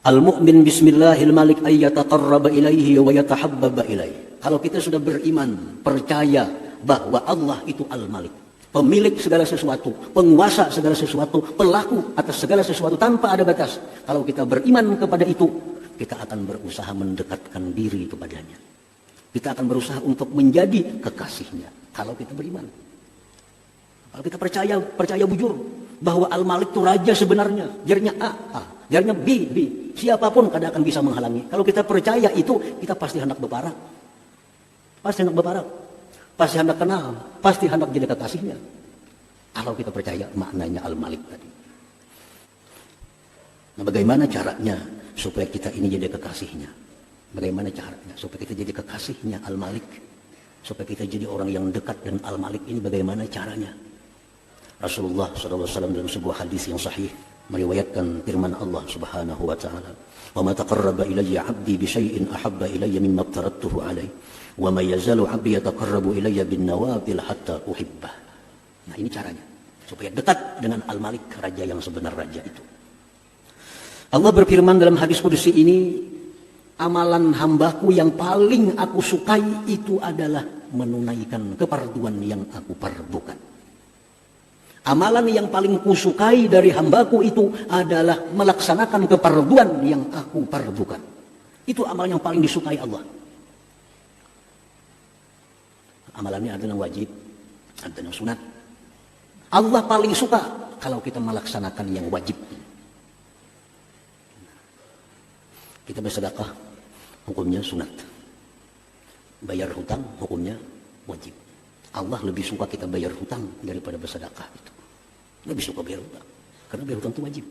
Al-mu'min bismillahil malik ayyataqarraba ilaihi wa yatahabbaba ilaihi. Kalau kita sudah beriman, percaya bahwa Allah itu Al-Malik, pemilik segala sesuatu, penguasa segala sesuatu, pelaku atas segala sesuatu tanpa ada batas. Kalau kita beriman kepada itu, kita akan berusaha mendekatkan diri kepadanya. Kita akan berusaha untuk menjadi kekasihnya. Kalau kita beriman. Kalau kita percaya bujur bahwa Al-Malik itu raja sebenarnya. Jarinya A, jarinya B. Siapapun kadang akan bisa menghalangi. Kalau kita percaya itu, kita pasti hendak berparah. Pasti hendak berparah. Pasti hendak kenal. Pasti hendak jadi kekasihnya. Kalau kita percaya maknanya Al-Malik tadi. Nah, bagaimana caranya supaya kita ini jadi kekasihnya? Bagaimana caranya supaya kita jadi kekasihnya Al-Malik? Supaya kita jadi orang yang dekat dengan Al-Malik ini, bagaimana caranya? Rasulullah SAW dalam sebuah hadis yang sahih meriwayatkan firman Allah Subhanahu wa taala, "Wa ma taqarraba ilayya 'abdi bi syai'in ahabba ilayya mimma aftaradtuhu 'alaihi, wa ma yazalu 'abdi yataqarrabu ilayya bin nawafil hatta uhibbah." Nah, ini caranya supaya dekat dengan Al-Malik, raja yang sebenar, raja itu. Allah berfirman dalam hadis qudsi ini, amalan hambaku yang paling aku sukai itu adalah menunaikan kefarduan yang aku fardukan. Amalan yang paling kusukai dari hambaku itu adalah melaksanakan kefarduan yang aku fardukan. Itu amalan yang paling disukai Allah. Amalannya ada yang wajib, ada yang sunat. Allah paling suka kalau kita melaksanakan yang wajib. Kita bersedekah, hukumnya sunat. Bayar hutang, hukumnya wajib. Allah lebih suka kita bayar hutang daripada bersedekah itu. Lebih suka bayar hutang. Karena bayar hutang itu wajib.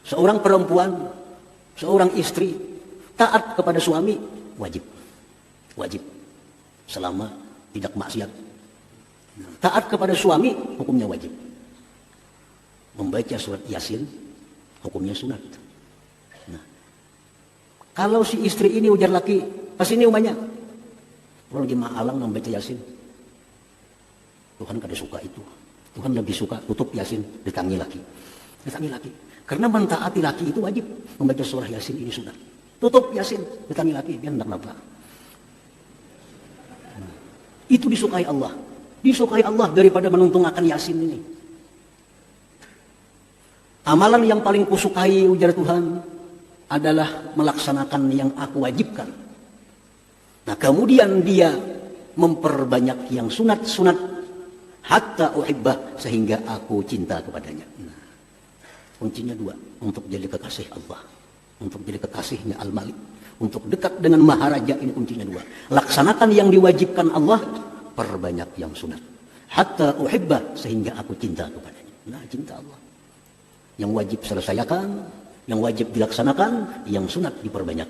Seorang perempuan, seorang istri taat kepada suami, wajib. Wajib. Selama tidak maksiat. Taat kepada suami, hukumnya wajib. Membaca surat Yasin, hukumnya sunat. Nah, kalau si istri ini ujar laki, pas ini umanya, kalau lagi maalang membaca Yasin, Tuhan kada suka itu. Tuhan lebih suka tutup Yasin, ditangi laki. Ditangi laki. Karena mentaati laki itu wajib. Membaca surah Yasin ini sunat. Tutup Yasin, ditangi laki, biar tidak apa. Itu disukai Allah. Disukai Allah daripada menuntungakan Yasin ini. Amalan yang paling kusukai, ujar Tuhan, adalah melaksanakan yang aku wajibkan. Nah, kemudian dia memperbanyak yang sunat-sunat hatta uhibbah, sehingga aku cinta kepadanya. Nah, kuncinya dua, untuk jadi kekasih Allah, untuk jadi kekasihnya Al-Malik, untuk dekat dengan Maharaja, ini kuncinya dua. Laksanakan yang diwajibkan Allah, perbanyak yang sunat. Hatta uhibbah, sehingga aku cinta kepadanya. Nah, cinta Allah. Yang wajib selesaikan, yang wajib dilaksanakan, yang sunat diperbanyak.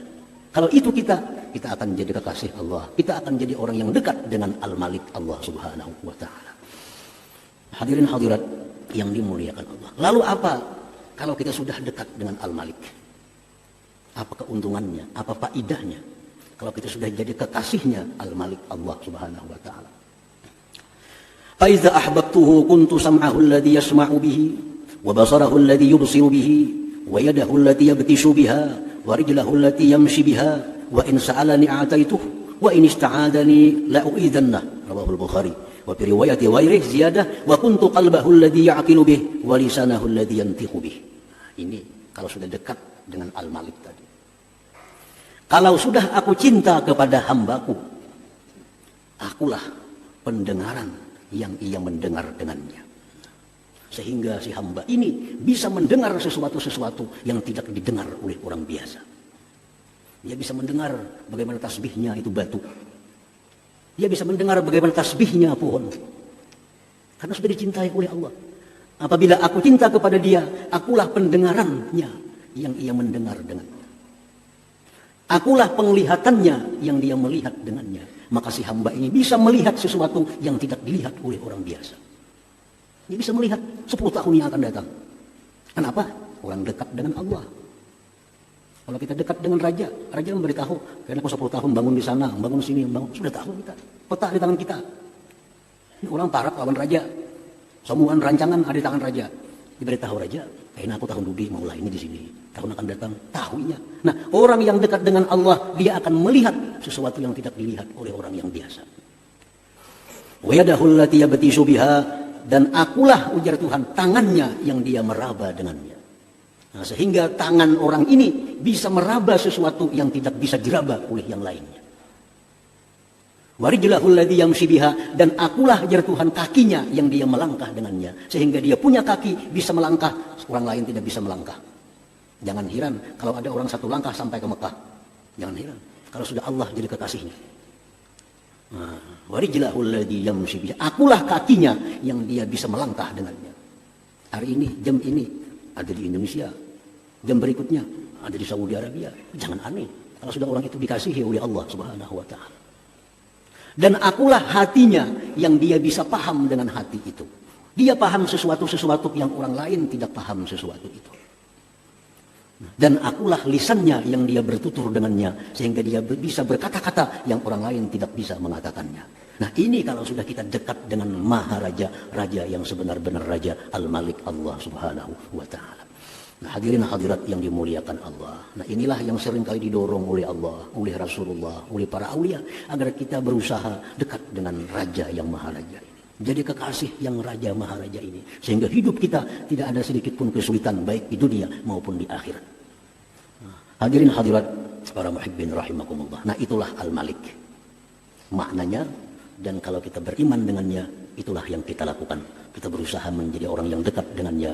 Kalau itu kita akan jadi kekasih Allah. Kita akan jadi orang yang dekat dengan Al-Malik, Allah Subhanahu wa ta'ala. Hadirin hadirat yang dimuliakan Allah. Lalu apa kalau kita sudah dekat dengan Al-Malik? Apa keuntungannya? Apa faidahnya? Kalau kita sudah jadi kekasihnya Al-Malik, Allah Subhanahu wa ta'ala. Fa idza ahbabtuhu kuntu sam'ahu alladhi yasma'u bihi wa basarahu alladhi yubsiru bihi wa yadahu allati yabtishu biha wa rijlahu allati yamshi biha wa in sa'alani a'taituhu wa in ista'adani la'u'idanna. Rawahul Bukhari. Wa fi riwayati ghairihi ziyadah wa kuntu qalbahu alladhi ya'qilu bih wa lisanahu alladhi yantiqu bih. Ini kalau sudah dekat dengan Al-Malik tadi. Kalau sudah aku cinta kepada hambaku, akulah pendengaran yang ia mendengar dengannya. Sehingga si hamba ini bisa mendengar sesuatu-sesuatu yang tidak didengar oleh orang biasa. Dia bisa mendengar bagaimana tasbihnya itu batu. Dia bisa mendengar bagaimana tasbihnya pohon. Karena sudah dicintai oleh Allah. Apabila aku cinta kepada dia, akulah pendengarannya yang ia mendengar dengannya. Akulah penglihatannya yang dia melihat dengannya. Maka si hamba ini bisa melihat sesuatu yang tidak dilihat oleh orang biasa. Dia bisa melihat 10 tahun yang akan datang. Kenapa? Orang dekat dengan Allah. Kalau kita dekat dengan raja, raja memberitahu, karena aku 10 tahun bangun di sana, bangun di sini, bangun, sudah tahu kita. Peta di tangan kita. Ini orang parak lawan raja. Semua rancangan ada di tangan raja. Diberitahu raja, aku tahun Dudi maulah ini di sini. Tahun akan datang, tahunya. Nah, orang yang dekat dengan Allah, dia akan melihat sesuatu yang tidak dilihat oleh orang yang biasa. Wa yadahul lati yabtishu biha, dan akulah, ujar Tuhan, tangannya yang dia meraba dengannya. Nah, sehingga tangan orang ini bisa meraba sesuatu yang tidak bisa diraba oleh yang lainnya. Warijlahul ladzi yamshi biha, dan akulah, ujar Tuhan, kakinya yang dia melangkah dengannya, sehingga dia punya kaki bisa melangkah, orang lain tidak bisa melangkah. Jangan heran kalau ada orang satu langkah sampai ke Mekah. Jangan heran kalau sudah Allah jadi kekasihnya. Warijlahul ladzi yamshi biha, akulah kakinya yang dia bisa melangkah dengannya. Hari ini, jam ini ada di Indonesia, jam berikutnya ada di Saudi Arabia. Jangan aneh kalau sudah orang itu dikasihi oleh Allah Subhanahu wa taala. Dan akulah hatinya yang dia bisa paham dengan hati itu. Dia paham sesuatu yang orang lain tidak paham sesuatu itu. Dan akulah lisannya yang dia bertutur dengannya, sehingga dia bisa berkata-kata yang orang lain tidak bisa mengatakannya. Nah, ini kalau sudah kita dekat dengan Maharaja, Raja yang sebenar-benar Raja, Al-Malik, Allah Subhanahu wa ta'ala. Nah, hadirin hadirat yang dimuliakan Allah. Nah, inilah yang sering kali didorong oleh Allah, oleh Rasulullah, oleh para aulia, agar kita berusaha dekat dengan Raja yang Maharaja ini. Jadi kekasih yang Raja Maharaja ini, sehingga hidup kita tidak ada sedikit pun kesulitan, baik di dunia maupun di akhirat. Nah, hadirin hadirat para muhibbin rahimakumullah. Nah, itulah Al-Malik maknanya, dan kalau kita beriman dengannya, itulah yang kita lakukan. Kita berusaha menjadi orang yang dekat dengannya.